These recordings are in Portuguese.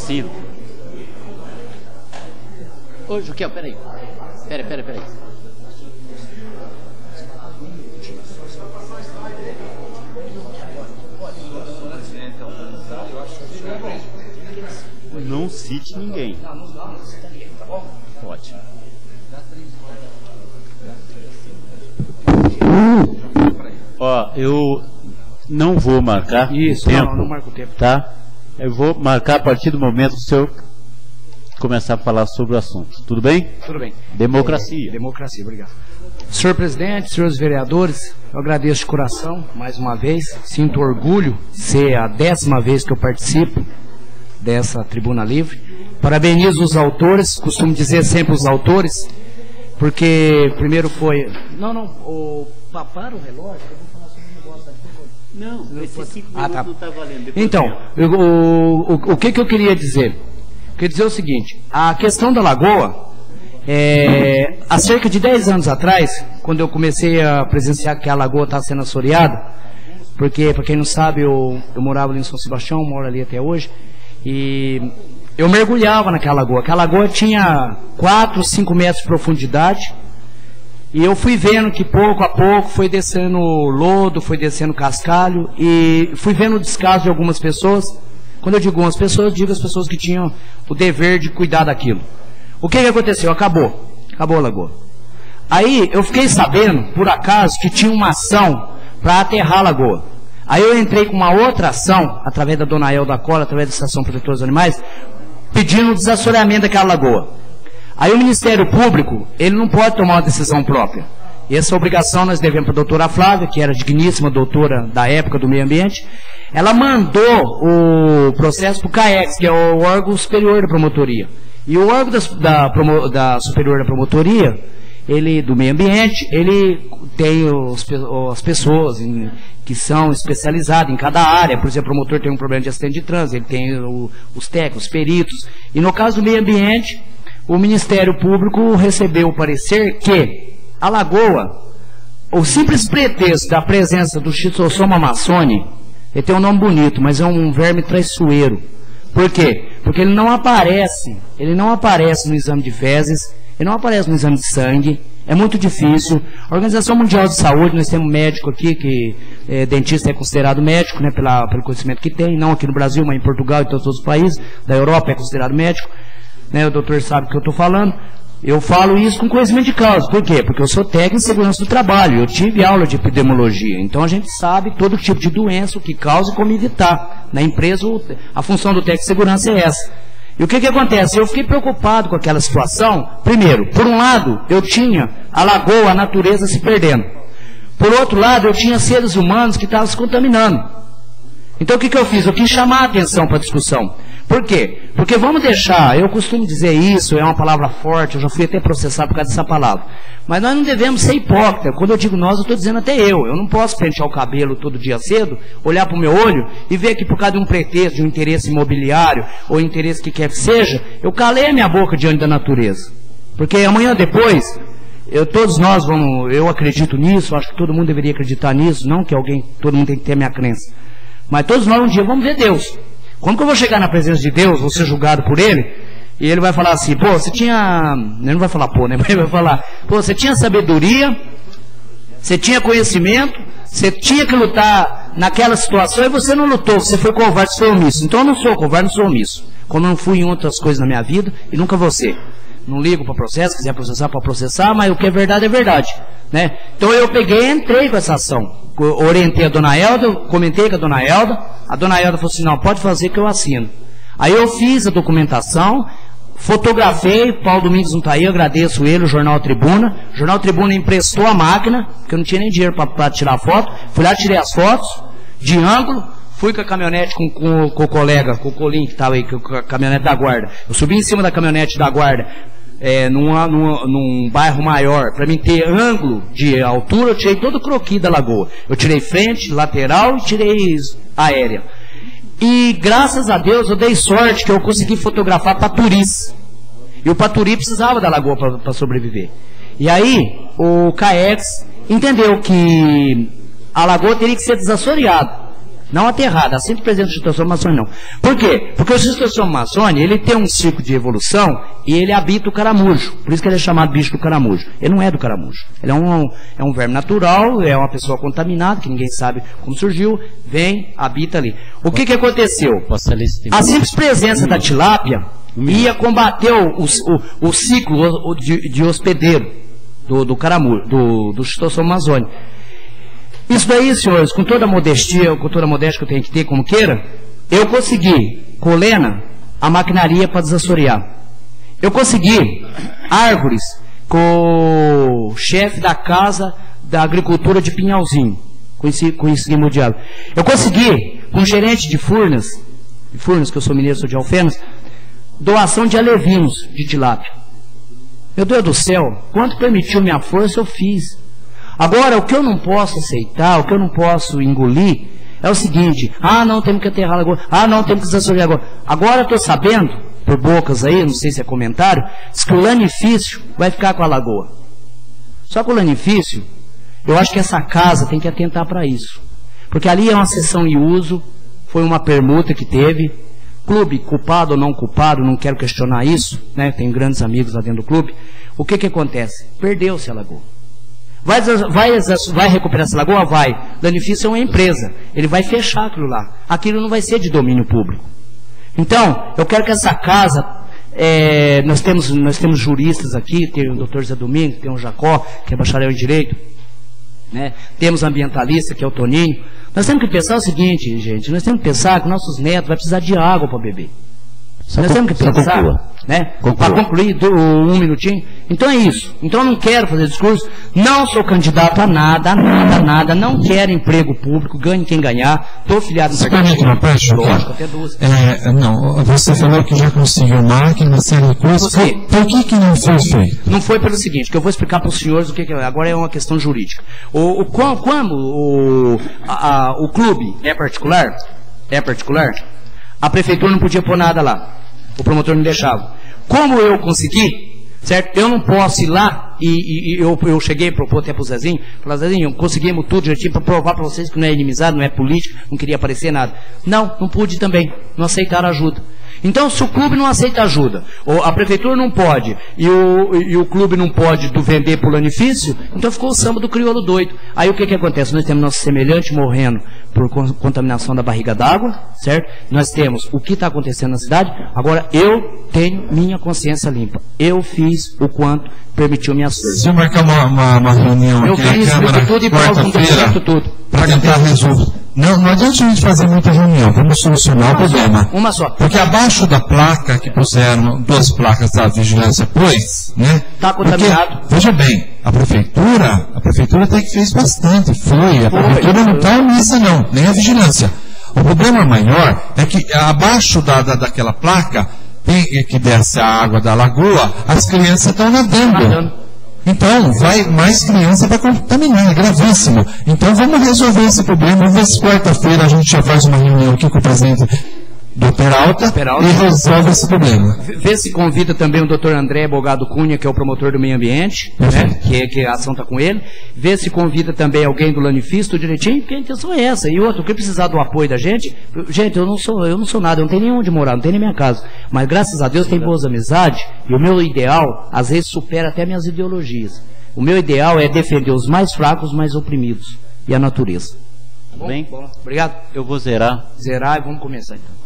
assim. Ô, Juquel, peraí. Peraí. Não cite ninguém. Pode. Ó, eu não vou marcar isso, o tempo, não marco o tempo, tá? Eu vou marcar a partir do momento que o senhor começar a falar sobre o assunto. Tudo bem? Tudo bem. Democracia. Democracia, obrigado. Senhor presidente, senhores vereadores, eu agradeço de coração, mais uma vez. Sinto orgulho de ser a 10ª vez que eu participo dessa tribuna livre. Parabenizo os autores, costumo dizer sempre os autores, porque primeiro foi... Para o relógio, eu vou falar sobre o negócio aqui. Não, esses 5 minutos tá. não está valendo. Então, o que eu queria dizer? Eu queria dizer o seguinte, a questão da lagoa, há cerca de 10 anos atrás, quando eu comecei a presenciar que a lagoa está sendo assoreada, porque, para quem não sabe, eu morava ali em São Sebastião, moro ali até hoje, e eu mergulhava naquela lagoa. Aquela lagoa tinha 4, 5 metros de profundidade, e eu fui vendo que pouco a pouco foi descendo lodo, foi descendo cascalho, e fui vendo o descaso de algumas pessoas. Quando eu digo algumas pessoas, digo as pessoas que tinham o dever de cuidar daquilo. O que aconteceu? Acabou a lagoa. Aí eu fiquei sabendo, por acaso, que tinha uma ação para aterrar a lagoa. Aí eu entrei com uma outra ação, através da dona Elda Cola, através da Estação Protetora dos Animais, pedindo o desassoreamento daquela lagoa. Aí o Ministério Público, ele não pode tomar uma decisão própria. E essa obrigação nós devemos para a doutora Flávia, que era digníssima doutora da época do meio ambiente. Ela mandou o processo para o CAEX, que é o órgão superior da promotoria. E o órgão da superior da promotoria, ele, do meio ambiente, ele tem as pessoas que são especializadas em cada área. Por exemplo, o promotor tem um problema de acidente de trânsito, ele tem os técnicos, os peritos. E no caso do meio ambiente, o Ministério Público recebeu o parecer que a lagoa, o simples pretexto da presença do Schistosoma amazônico, ele tem um nome bonito, mas é um verme traiçoeiro. Por quê? Porque ele não aparece no exame de fezes, ele não aparece no exame de sangue, é muito difícil. A Organização Mundial de Saúde, nós temos um médico aqui, que dentista é considerado médico, né, pelo conhecimento que tem, não aqui no Brasil, mas em Portugal e todos os outros países da Europa é considerado médico, né, o doutor sabe o que eu estou falando. Eu falo isso com conhecimento de causa. Por quê? Porque eu sou técnico em segurança do trabalho. Eu tive aula de epidemiologia. Então a gente sabe todo tipo de doença, o que causa e como evitar. Na empresa, a função do técnico de segurança é essa. E o que acontece? Eu fiquei preocupado com aquela situação. Primeiro, por um lado, eu tinha a lagoa, a natureza se perdendo. Por outro lado, eu tinha seres humanos que estavam se contaminando. Então o que eu fiz? Eu quis chamar a atenção para a discussão. Por quê? Porque vamos deixar, eu costumo dizer isso, é uma palavra forte, eu já fui até processado por causa dessa palavra. Mas nós não devemos ser hipócritas. Quando eu digo nós, eu estou dizendo até eu. Eu não posso pentear o cabelo todo dia cedo, olhar para o meu olho e ver que por causa de um pretexto, de um interesse imobiliário, ou interesse que quer que seja, eu calei a minha boca diante da natureza. Porque amanhã depois, todos nós vamos, eu acredito nisso, acho que todo mundo deveria acreditar nisso, não que todo mundo tem que ter a minha crença. Mas todos nós um dia vamos ver Deus. Quando que eu vou chegar na presença de Deus, vou ser julgado por Ele, e Ele vai falar assim, pô, você tinha... Ele não vai falar pô, né? Mas ele vai falar, pô, você tinha sabedoria, você tinha conhecimento, você tinha que lutar naquela situação e você não lutou, você foi covarde, você foi omisso. Então eu não sou covarde, não sou omisso. Como eu não fui em outras coisas na minha vida, e nunca vou ser. Não ligo para processo, se quiser processar, para processar, mas o que é verdade, né? Então eu peguei e entrei com essa ação. Orientei a dona Elda, comentei com a dona Elda falou assim, não, pode fazer que eu assino. Aí eu fiz a documentação, fotografei, Paulo Domingos não está aí, eu agradeço ele, o Jornal Tribuna. O Jornal Tribuna emprestou a máquina, porque eu não tinha nem dinheiro para tirar a foto. Fui lá, tirei as fotos, de ângulo, fui com a caminhonete com o colega, com o Colim, que estava aí, com a caminhonete da guarda. Eu subi em cima da caminhonete da guarda, num bairro maior, para mim ter ângulo de altura, eu tirei todo o croquis da lagoa. Eu tirei frente, lateral e tirei aérea. E graças a Deus eu dei sorte que eu consegui fotografar Paturis. E o Paturi precisava da lagoa para sobreviver. E aí o CAEX entendeu que a lagoa teria que ser desassoreada. Não aterrada, assim do presidente do Instituto Maçônico, não. Por quê? Porque o Instituto Maçônico, ele tem um ciclo de evolução e ele habita o caramujo. Por isso que ele é chamado bicho do caramujo. Ele não é do caramujo. Ele é um verme natural, é uma pessoa contaminada, que ninguém sabe como surgiu, vem, habita ali. O que aconteceu? A simples presença da tilápia ia combater o ciclo de hospedeiro do caramujo, do Instituto Amazônico. Isso daí, senhores, com toda a modéstia que eu tenho que ter, como queira, eu consegui, com Lena, a maquinaria para desassorear. Eu consegui árvores com o chefe da casa da agricultura de Pinhalzinho, conheci mundial. Eu consegui, com o gerente de Furnas, que eu sou mineiro, sou de Alfenas, doação de alevinos de tilápia. Meu Deus do céu, quanto permitiu minha força, eu fiz. Agora, o que eu não posso aceitar, o que eu não posso engolir, é o seguinte: não, temos que aterrar a lagoa, não, temos que desassorear a lagoa. Agora eu estou sabendo, por bocas aí, não sei se é comentário, diz que o lanifício vai ficar com a lagoa. Só que o lanifício, eu acho que essa casa tem que atentar para isso. Porque ali é uma cessão em uso, foi uma permuta que teve. Clube, culpado ou não culpado, não quero questionar isso, né? Tenho grandes amigos lá dentro do clube. O que acontece? Perdeu-se a lagoa. Vai recuperar essa lagoa? Vai. Lanifício é uma empresa. Ele vai fechar aquilo lá. Aquilo não vai ser de domínio público. Então, eu quero que essa casa... nós temos juristas aqui, tem o Dr. Zé Domingos, tem o Jacó, que é bacharel em Direito. Né? Temos ambientalista, que é o Toninho. Nós temos que pensar o seguinte, gente. Nós temos que pensar que nossos netos vão precisar de água para beber. Nós temos que pensar, né? Para concluir um minutinho. Então é isso. Então eu não quero fazer discurso. Não sou candidato a nada. Não quero emprego público. Ganhe quem ganhar. Estou filiado no partido. Lógico, até duas. Não, você falou que já conseguiu máquina, uma série de coisas. Por que não foi feito? Não foi pelo seguinte, que eu vou explicar para os senhores o que é. Agora é uma questão jurídica. Quando o clube é particular, a prefeitura não podia pôr nada lá. O promotor não deixava. Como eu consegui, certo? Eu não posso ir lá e eu cheguei a propor até para o Zezinho, falar: Zezinho, conseguimos tudo direitinho para provar para vocês que não é inimizado, não é político, não queria aparecer nada. Não pude também. Não aceitaram ajuda. Então, se o clube não aceita ajuda, ou a prefeitura não pode, e o clube não pode vender por lanifício, então ficou o samba do crioulo doido. Aí o que acontece? Nós temos nosso semelhante morrendo por contaminação da barriga d'água, certo? Nós temos o que está acontecendo na cidade. Agora, eu tenho minha consciência limpa. Eu fiz o quanto permitiu minha força. Se eu marcar uma reunião aqui na Câmara, quarta-feira, para tentar resolver. Não adianta a gente fazer muita reunião, vamos solucionar o problema. Uma só. Porque abaixo da placa que puseram, 2 placas da vigilância, né? Está contaminado. Porque, veja bem, a prefeitura até que fez bastante, a prefeitura não está omissa não, nem a vigilância. O problema maior é que abaixo daquela placa, que desce a água da lagoa, as crianças estão nadando. Então, vai mais criança para contaminar, é gravíssimo. Então, vamos resolver esse problema. Vamos ver se quarta-feira a gente já faz uma reunião aqui com o presidente do Peralta e resolve esse problema. Vê se convida também o Dr. André Bogado Cunha, que é o promotor do meio ambiente, né? que a ação está com ele. Vê se convida também alguém do lanifício, direitinho, porque a intenção é essa. E outro, que precisar do apoio da gente, eu não sou nada, eu não tenho nem onde morar, não tenho nem minha casa. Mas graças a Deus tem boas amizades, e o meu ideal, às vezes, supera até minhas ideologias. O meu ideal é defender os mais fracos, os mais oprimidos, e a natureza. Bem? Bom, obrigado. Eu vou zerar E vamos começar então.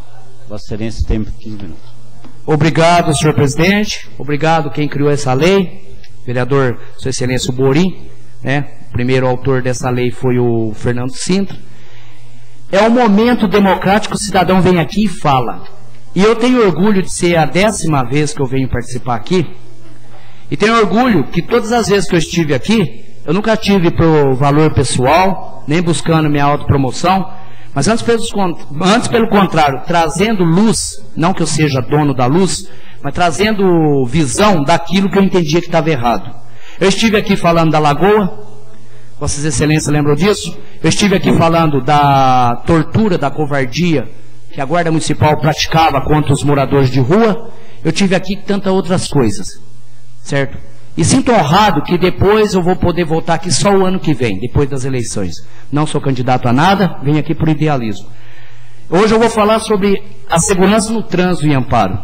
Vossa Excelência tem 15 minutos. Obrigado, senhor presidente. Obrigado quem criou essa lei. Vereador, Sua Excelência, o Borim, né? O primeiro autor dessa lei foi o Fernando Sintra. É um momento democrático, o cidadão vem aqui e fala. E eu tenho orgulho de ser a 10ª vez que eu venho participar aqui. E tenho orgulho que todas as vezes que eu estive aqui, eu nunca tive por valor pessoal, nem buscando minha autopromoção. Mas antes pelo contrário, trazendo luz, não que eu seja dono da luz, mas trazendo visão daquilo que eu entendia que estava errado. Eu estive aqui falando da lagoa, Vossas Excelências lembram disso? Eu estive aqui falando da tortura, da covardia que a Guarda Municipal praticava contra os moradores de rua. Eu estive aqui com tantas outras coisas, certo? E sinto honrado que depois eu vou poder voltar aqui só o ano que vem, depois das eleições. Não sou candidato a nada, venho aqui por idealismo. Hoje eu vou falar sobre a segurança no trânsito em Amparo.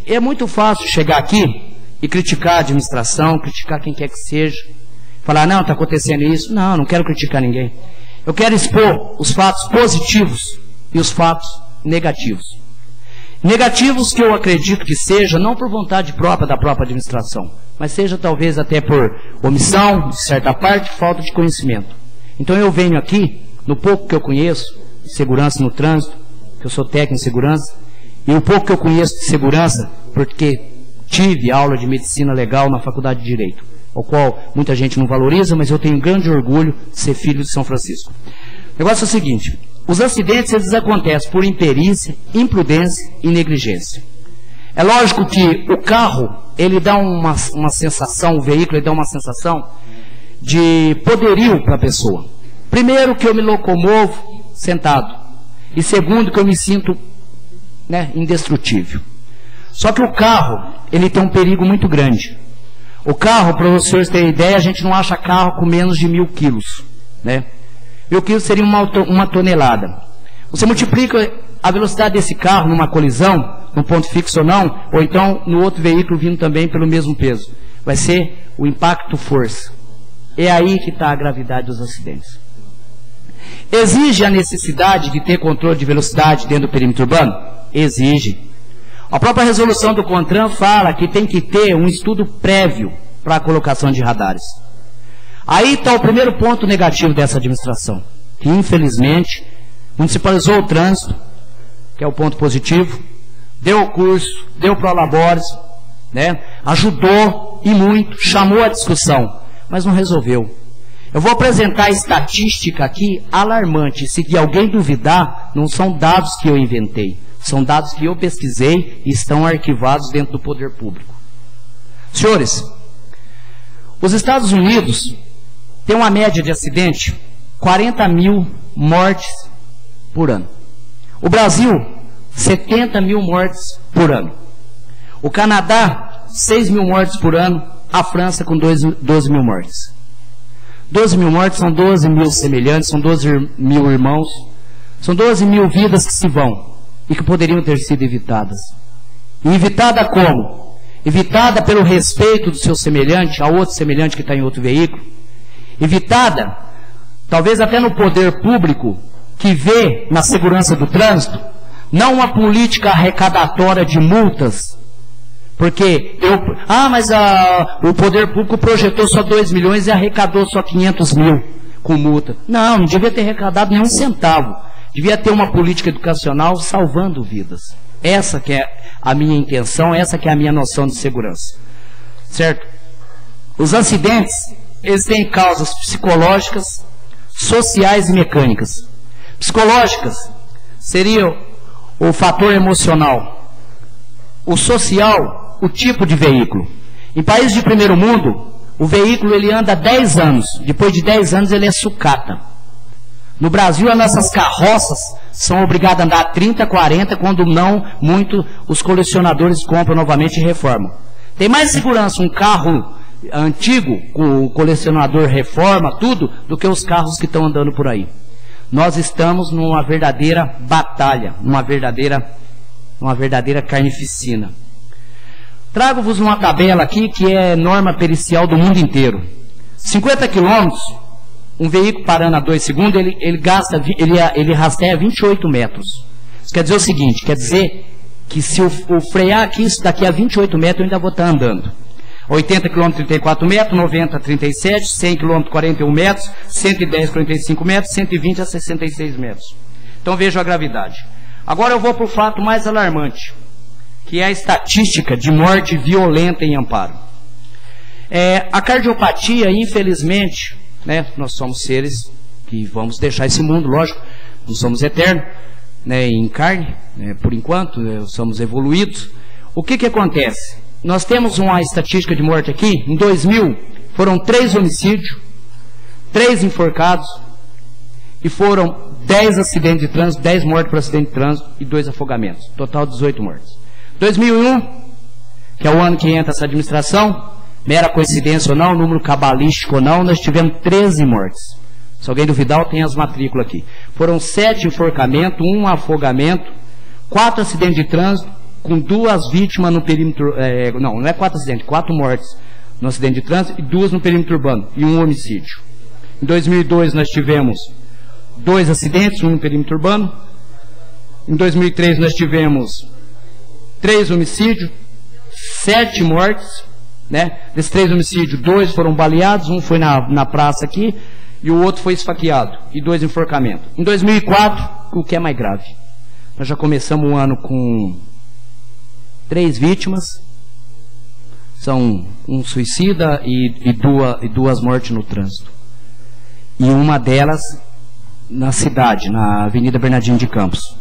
É muito fácil chegar aqui e criticar a administração, criticar quem quer que seja. Falar, não, está acontecendo isso. Não, não quero criticar ninguém. Eu quero expor os fatos positivos e os fatos negativos. Negativos que eu acredito que seja, não por vontade própria da própria administração, mas seja talvez até por omissão, de certa parte, falta de conhecimento. Então eu venho aqui, no pouco que eu conheço, de segurança no trânsito, que eu sou técnico em segurança, e o pouco que eu conheço de segurança, porque tive aula de medicina legal na Faculdade de Direito, o qual muita gente não valoriza, mas eu tenho grande orgulho de ser filho de São Francisco. O negócio é o seguinte, os acidentes eles acontecem por imperícia, imprudência e negligência. É lógico que o carro, ele dá uma sensação, o veículo ele dá uma sensação de poderio para a pessoa. Primeiro que eu me locomovo sentado, e segundo que eu me sinto indestrutível. Só que o carro, ele tem um perigo muito grande. O carro, para vocês terem ideia, a gente não acha carro com menos de 1.000 quilos, né? 1.000 quilos seria uma tonelada. Você multiplica a velocidade desse carro numa colisão, num ponto fixo ou não, ou então no outro veículo vindo também pelo mesmo peso. Vai ser o impacto-força. É aí que está a gravidade dos acidentes. Exige a necessidade de ter controle de velocidade dentro do perímetro urbano? Exige. A própria resolução do CONTRAN fala que tem que ter um estudo prévio para a colocação de radares. Aí está o primeiro ponto negativo dessa administração, que infelizmente municipalizou o trânsito, que é o ponto positivo, deu o curso, deu prolabores, né? Ajudou e muito, chamou a discussão, mas não resolveu. Eu vou apresentar a estatística aqui alarmante. Se alguém duvidar, não são dados que eu inventei. São dados que eu pesquisei e estão arquivados dentro do poder público. Senhores, os Estados Unidos têm uma média de acidente, 40.000 mortes por ano. O Brasil, 70.000 mortes por ano. O Canadá, 6.000 mortes por ano. A França com 12.000 mortes. 12.000 mortes são 12.000 semelhantes, são 12.000 irmãos, são 12.000 vidas que se vão e que poderiam ter sido evitadas. E evitada como? Evitada pelo respeito do seu semelhante, a outro semelhante que está em outro veículo. Evitada, talvez até no poder público, que vê na segurança do trânsito, não uma política arrecadatória de multas, porque mas o poder público projetou só 2 milhões e arrecadou só 500 mil com multa. Não devia ter arrecadado nenhum centavo. Devia ter uma política educacional salvando vidas. Essa que é a minha intenção, essa que é a minha noção de segurança. Certo? Os acidentes, eles têm causas psicológicas, sociais e mecânicas. Psicológicas seria o fator emocional. O social, o tipo de veículo. Em países de primeiro mundo, o veículo ele anda 10 anos. Depois de 10 anos ele é sucata. No Brasil, as nossas carroças são obrigadas a andar 30, 40, quando não, muito, os colecionadores compram novamente e reformam. Tem mais segurança um carro antigo, com o colecionador reforma, tudo, do que os carros que estão andando por aí. Nós estamos numa verdadeira batalha, numa verdadeira carnificina. Trago-vos uma tabela aqui que é norma pericial do mundo inteiro. 50 quilômetros, um veículo parando a 2 segundos, ele rasteia 28 metros. Isso quer dizer o seguinte, quer dizer que se eu frear aqui, isso daqui a 28 metros eu ainda vou estar andando. 80 km 34 metros, 90 37, 100 km 41 metros, 110 45 metros, 120 a 66 metros. Então vejam a gravidade. Agora eu vou para o fato mais alarmante, que é a estatística de morte violenta em Amparo. A cardiopatia, infelizmente, né, nós somos seres que vamos deixar esse mundo, lógico, não somos eternos, né, em carne, né, por enquanto, somos evoluídos. O que acontece? Nós temos uma estatística de morte aqui, em 2000, foram 3 homicídios, 3 enforcados, e foram 10 acidentes de trânsito, 10 mortes por acidente de trânsito e 2 afogamentos. Total 18 mortes. 2001, que é o ano que entra essa administração, mera coincidência ou não, número cabalístico ou não, nós tivemos 13 mortes. Se alguém duvidar, tem as matrículas aqui. Foram 7 enforcamentos, 1 afogamento, 4 acidentes de trânsito, com 2 vítimas no perímetro... não é 4 acidentes, 4 mortes no acidente de trânsito e 2 no perímetro urbano, e 1 homicídio. Em 2002 nós tivemos 2 acidentes, 1 no perímetro urbano. Em 2003 nós tivemos 3 homicídios, 7 mortes, né? Desses 3 homicídios, 2 foram baleados, 1 foi na praça aqui, e o outro foi esfaqueado, e 2 enforcamentos. Em 2004, o que é mais grave, nós já começamos o ano com 3 vítimas, são um suicida e 2 mortes no trânsito. E uma delas na cidade, na Avenida Bernardino de Campos.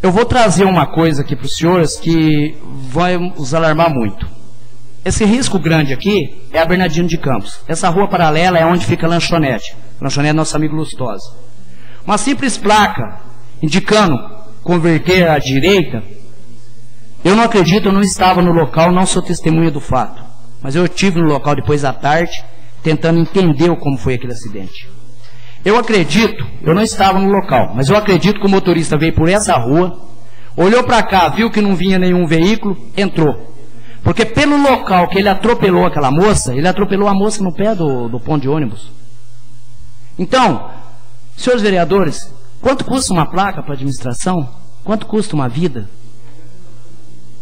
Eu vou trazer uma coisa aqui para os senhores que vai os alarmar muito. Esse risco grande aqui é a Bernardino de Campos. Essa rua paralela é onde fica a lanchonete. A lanchonete é nosso amigo Lustosa. Uma simples placa indicando converter à direita. Eu não acredito, eu não estava no local, não sou testemunha do fato. Mas eu estive no local depois à tarde, tentando entender como foi aquele acidente. Eu acredito, eu não estava no local, mas eu acredito que o motorista veio por essa rua, olhou para cá, viu que não vinha nenhum veículo, entrou. Porque pelo local que ele atropelou aquela moça, ele atropelou a moça no pé do ponto de ônibus. Então, senhores vereadores, quanto custa uma placa para a administração? Quanto custa uma vida?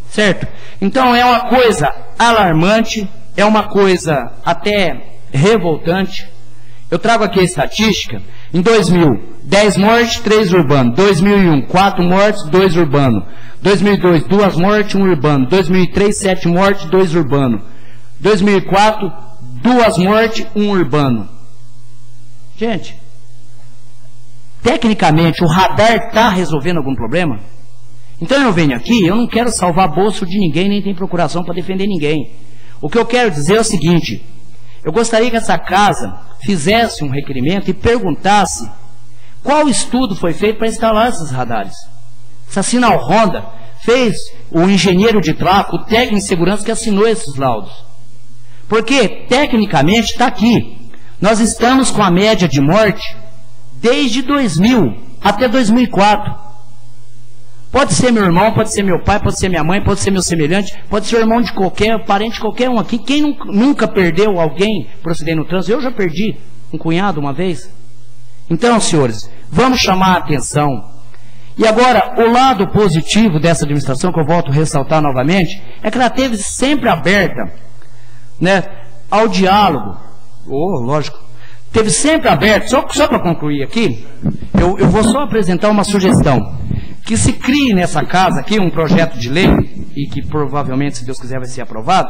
Certo? Então é uma coisa alarmante, é uma coisa até revoltante. Eu trago aqui a estatística. Em 2000, 10 mortes, 3 urbanos. 2001, 4 mortes, 2 urbanos. 2002, 2 mortes, 1 urbano. 2003, 7 mortes, 2 urbanos. 2004, 2 mortes, 1 urbano. Gente, tecnicamente o radar está resolvendo algum problema? Então eu venho aqui, eu não quero salvar bolso de ninguém, nem tem procuração para defender ninguém. O que eu quero dizer é o seguinte: eu gostaria que essa casa fizesse um requerimento e perguntasse qual estudo foi feito para instalar esses radares. Essa Sinal Honda fez o engenheiro de tráfego, o técnico de segurança que assinou esses laudos. Porque, tecnicamente, está aqui. Nós estamos com a média de morte desde 2000 até 2004. Pode ser meu irmão, pode ser meu pai, pode ser minha mãe, pode ser meu semelhante, pode ser irmão de qualquer, parente de qualquer um aqui. Quem nunca perdeu alguém por acidente no trânsito? Eu já perdi um cunhado uma vez. Então, senhores, vamos chamar a atenção. E agora, o lado positivo dessa administração, que eu volto a ressaltar novamente, é que ela teve sempre aberta, né, ao diálogo. Lógico. Teve sempre aberto, só para concluir aqui, eu vou só apresentar uma sugestão. Que se crie nessa casa aqui um projeto de lei, e que provavelmente, se Deus quiser, vai ser aprovado.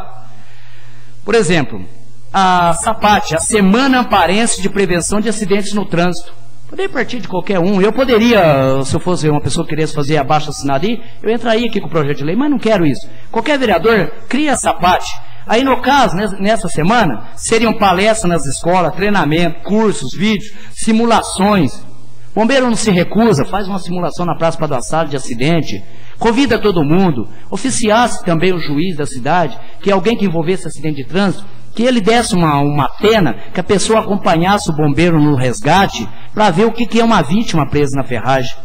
Por exemplo, a SAPAT, a Semana Amparense de Prevenção de Acidentes no Trânsito. Poderia partir de qualquer um. Eu poderia, se eu fosse uma pessoa que quisesse fazer abaixo-assinado aí, eu entraria aqui com o projeto de lei, mas não quero isso. Qualquer vereador cria a SAPAT. Aí, no caso, nessa semana, seriam palestras nas escolas, treinamento, cursos, vídeos, simulações. Bombeiro não se recusa, faz uma simulação na Praça Padre Assado de acidente, convida todo mundo, oficiasse também o juiz da cidade, que alguém que envolvesse acidente de trânsito, que ele desse uma pena, que a pessoa acompanhasse o bombeiro no resgate, para ver o que é uma vítima presa na ferragem.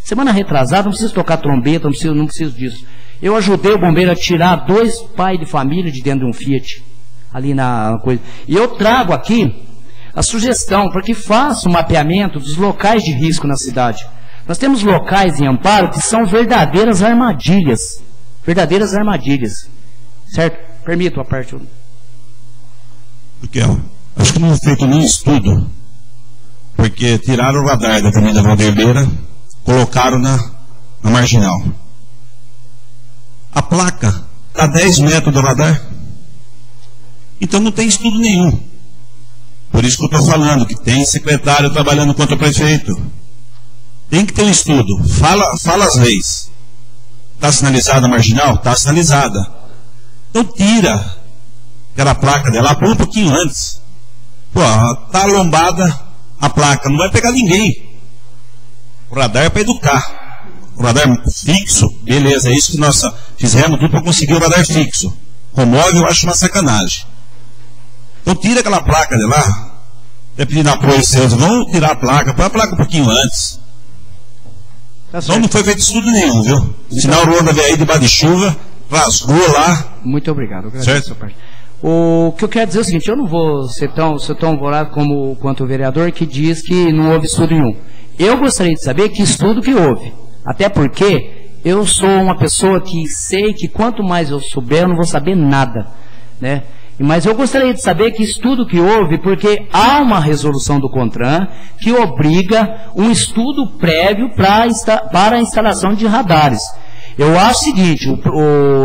Semana retrasada, não preciso tocar trombeta, não preciso disso. Eu ajudei o bombeiro a tirar 2 pais de família de dentro de um Fiat, ali na coisa. E eu trago aqui a sugestão para que faça um mapeamento dos locais de risco na cidade. Nós temos locais em Amparo que são verdadeiras armadilhas. Verdadeiras armadilhas. Certo? Permito a parte. Porque, acho que não foi feito nenhum estudo. Porque tiraram o radar da Avenida Valderbeira, colocaram na marginal. A placa está a 10 metros do radar. Então não tem estudo nenhum. Por isso que eu estou falando que tem secretário trabalhando contra o prefeito. Tem que ter um estudo. Fala as leis. Está sinalizada a marginal? Está sinalizada. Então tira aquela placa dela, põe um pouquinho antes. Pô, está lombada a placa, não vai pegar ninguém. O radar é para educar. O radar fixo, beleza, é isso que nós fizemos tudo para conseguir o radar fixo. comove, eu acho uma sacanagem. Então tira aquela placa de lá, até pedindo apoio seus, vamos tirar a placa, põe a placa um pouquinho antes. Tá então não foi feito estudo nenhum, viu? O sinal Honda veio aí debaixo de chuva, rasgou lá. Muito obrigado. Certo? O que eu quero dizer é o seguinte, eu não vou ser tão alvorado quanto o vereador que diz que não houve estudo nenhum. Eu gostaria de saber que estudo que houve. Até porque eu sou uma pessoa que sei que quanto mais eu souber, eu não vou saber nada, né? Mas eu gostaria de saber que estudo que houve, porque há uma resolução do CONTRAN que obriga um estudo prévio para a instalação de radares. Eu acho o seguinte,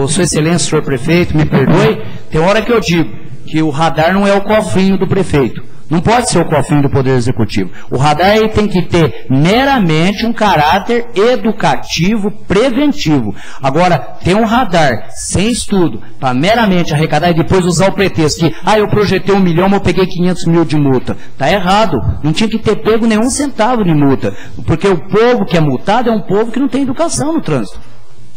Sua Excelência, senhor prefeito, me perdoe, tem hora que eu digo que o radar não é o cofrinho do prefeito. Não pode ser o cofrinho do Poder Executivo. O radar ele tem que ter meramente um caráter educativo, preventivo. Agora, ter um radar sem estudo, para meramente arrecadar e depois usar o pretexto que, eu projetei 1 milhão, mas eu peguei 500 mil de multa. Está errado. Não tinha que ter pego nenhum centavo de multa. Porque o povo que é multado é um povo que não tem educação no trânsito.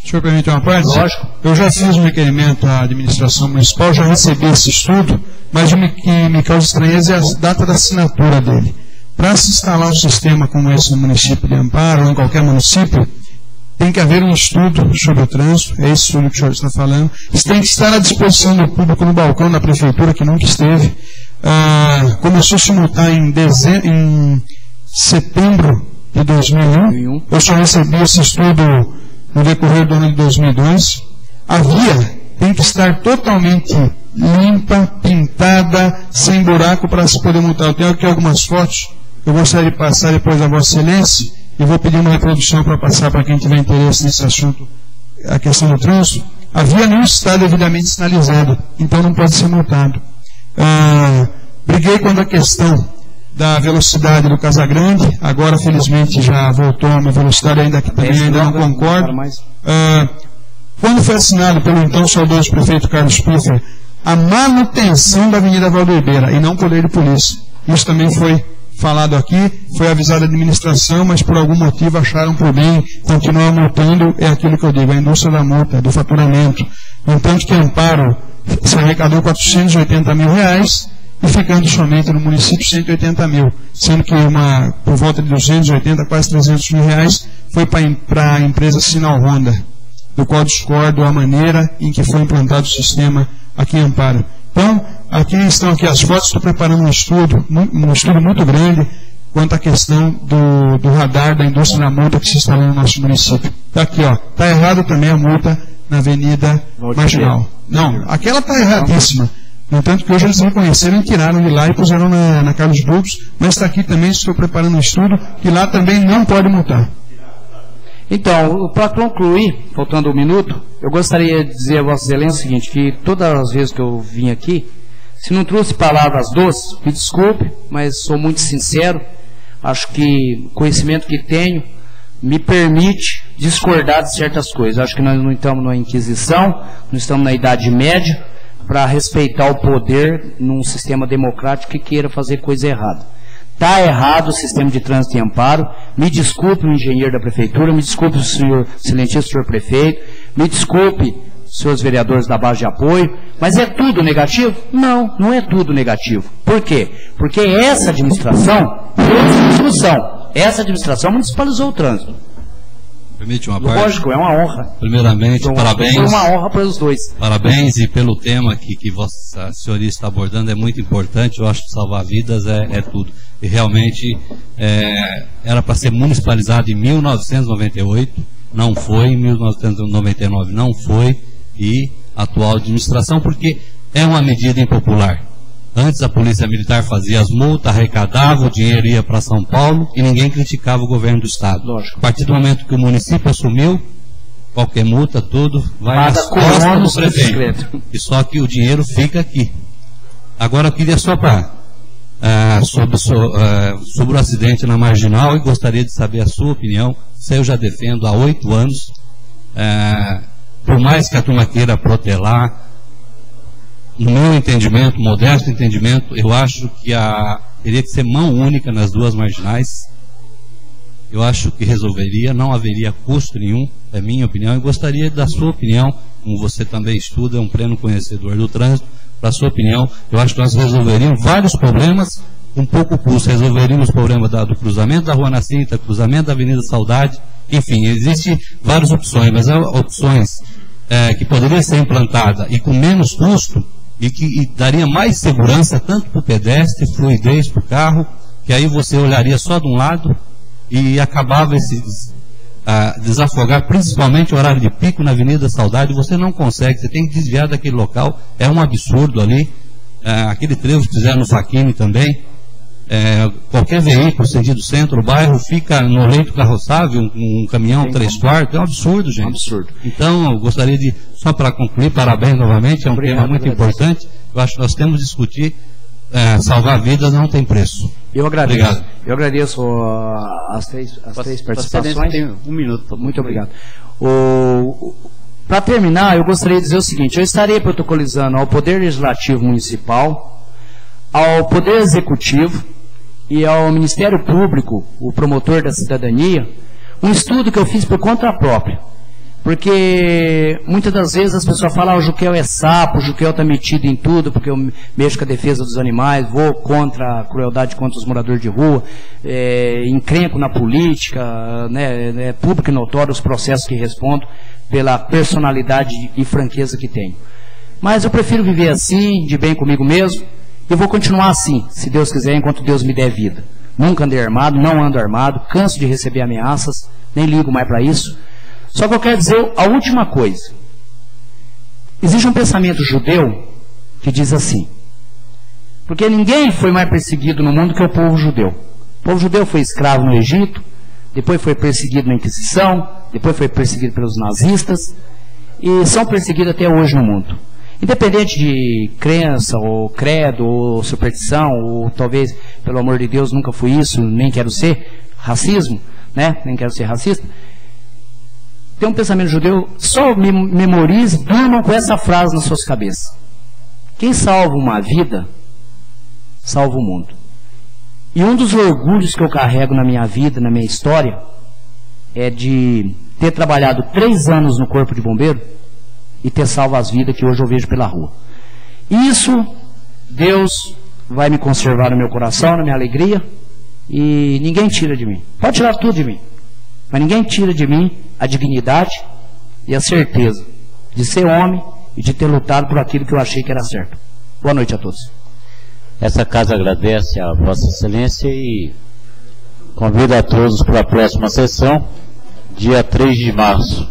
O senhor permite uma parte? Lógico. Eu já fiz um requerimento à administração municipal, já recebi esse estudo, mas o que me causa estranheza é a data da assinatura dele. Para se instalar um sistema como esse no município de Amparo, ou em qualquer município, tem que haver um estudo sobre o trânsito, é esse estudo que o senhor está falando. Isso tem que estar à disposição do público no balcão da prefeitura, que nunca esteve. Começou a se multar em setembro de 2001. Eu só recebi esse estudo no decorrer do ano de 2002, a via tem que estar totalmente limpa, pintada, sem buraco para se poder multar. Eu tenho aqui algumas fotos, eu gostaria de passar depois a Vossa Excelência, e vou pedir uma reprodução para passar para quem tiver interesse nesse assunto, a questão do trânsito. A via não está devidamente sinalizada, então não pode ser multado. Briguei quando a questão da velocidade do Casagrande, agora felizmente já voltou a uma velocidade ainda que também ainda não concordo. Quando foi assinado pelo então saudoso prefeito Carlos Piffer a manutenção da Avenida Valdebeira e não poder de polícia. Isso também foi falado aqui, foi avisada a administração, mas por algum motivo acharam por bem continuar multando, é aquilo que eu digo, a indústria da multa, do faturamento. No entanto que Amparo se arrecadou R$480 mil, e ficando somente no município 180 mil, sendo que por volta de 280, quase 300 mil reais, foi para a empresa Sinal Honda, do qual discordo a maneira em que foi implantado o sistema aqui em Amparo. Então, aqui estão aqui as fotos, estou preparando um estudo muito grande quanto à questão do radar da indústria da multa que se instalou no nosso município. Está aqui, está errado também a multa na Avenida Marginal. Não, aquela está erradíssima. No entanto que hoje eles reconheceram e tiraram de lá e puseram na Carlos Burgos, mas está aqui também, estou preparando um estudo, que lá também não pode multar. Então, para concluir, faltando 1 minuto, eu gostaria de dizer a Vossa Excelência o seguinte, que todas as vezes que eu vim aqui, se não trouxe palavras doces, me desculpe, mas sou muito sincero, acho que o conhecimento que tenho me permite discordar de certas coisas. Acho que nós não estamos na Inquisição, não estamos na Idade Média, para respeitar o poder num sistema democrático que queira fazer coisa errada. Está errado o sistema de trânsito em Amparo. Me desculpe o engenheiro da prefeitura, me desculpe o senhor excelentíssimo senhor prefeito, me desculpe os senhores vereadores da base de apoio, mas é tudo negativo? Não, não é tudo negativo. Por quê? Porque essa administração fez discussão. Essa administração municipalizou o trânsito. Permite uma parte? Lógico, é uma honra. Primeiramente, então, parabéns. Foi uma honra para os dois. Parabéns e pelo tema que Vossa Senhoria está abordando, é muito importante. Eu acho que salvar vidas é tudo. E realmente era para ser municipalizado em 1998, não foi, em 1999 não foi, e a atual administração, porque é uma medida impopular. Antes a polícia militar fazia as multas, arrecadava, o dinheiro ia para São Paulo e ninguém criticava o governo do estado. Lógico. A partir do momento que o município assumiu, qualquer multa, tudo vai nas costas do prefeito. E só que o dinheiro fica aqui. Agora eu queria só para sobre o acidente na Marginal e gostaria de saber a sua opinião. Isso eu já defendo há 8 anos. Por mais que a turma queira protelar, no meu entendimento, modesto entendimento, eu acho que teria que ser mão única nas duas marginais. Eu acho que resolveria, não haveria custo nenhum, é minha opinião, e gostaria da sua opinião como você também estuda, é um pleno conhecedor do trânsito, para a sua opinião, eu acho que nós resolveríamos vários problemas com pouco custo. Resolveríamos o problema do cruzamento da Rua Nascita, cruzamento da Avenida Saudade, enfim, existem várias opções, mas há opções que poderiam ser implantadas e com menos custo e que daria mais segurança tanto para o pedestre, fluidez para o carro, que aí você olharia só de um lado e acabava desafogar, principalmente o horário de pico na Avenida Saudade. Você não consegue, você tem que desviar daquele local, é um absurdo ali. Aquele trevo que fizeram no Facchini também, qualquer veículo sentido centro, o bairro fica no leito carroçável, um caminhão 3/4, é um absurdo, gente. É um absurdo. Então, eu gostaria de, só para concluir, parabéns novamente, é um tema muito importante. Eu acho que nós temos que discutir, salvar vidas não tem preço. Eu agradeço. Obrigado. Eu agradeço as três participações. Tem um minuto. Muito obrigado. Para terminar, eu gostaria de dizer o seguinte: eu estarei protocolizando ao Poder Legislativo Municipal, ao Poder Executivo e ao Ministério Público, o promotor da cidadania, um estudo que eu fiz por conta própria. Porque muitas das vezes as pessoas falam, o Juquel é sapo, o Juquel está metido em tudo, porque eu mexo com a defesa dos animais, vou contra a crueldade contra os moradores de rua, encrenco na política, né, é público e notório os processos que respondo pela personalidade e franqueza que tenho. Mas eu prefiro viver assim, de bem comigo mesmo, e vou continuar assim, se Deus quiser, enquanto Deus me der vida. Nunca andei armado, não ando armado, canso de receber ameaças, nem ligo mais para isso. Só que eu quero dizer a última coisa. Existe um pensamento judeu que diz assim, porque ninguém foi mais perseguido no mundo que o povo judeu. O povo judeu foi escravo no Egito, depois foi perseguido na Inquisição, depois foi perseguido pelos nazistas, e são perseguidos até hoje no mundo. Independente de crença, ou credo, ou superstição, ou talvez, pelo amor de Deus, nunca fui isso, nem quero ser, racismo, né? Nem quero ser racista. Tem um pensamento judeu, só memorize, durmam com essa frase nas suas cabeças. Quem salva uma vida, salva o mundo. E um dos orgulhos que eu carrego na minha vida, na minha história, é de ter trabalhado 3 anos no Corpo de Bombeiro e ter salvo as vidas que hoje eu vejo pela rua. Isso, Deus vai me conservar no meu coração, na minha alegria, e ninguém tira de mim. Pode tirar tudo de mim, mas ninguém tira de mim a dignidade e a certeza de ser homem e de ter lutado por aquilo que eu achei que era certo. Boa noite a todos. Essa casa agradece a Vossa Excelência e convida a todos para a próxima sessão, dia 3 de março.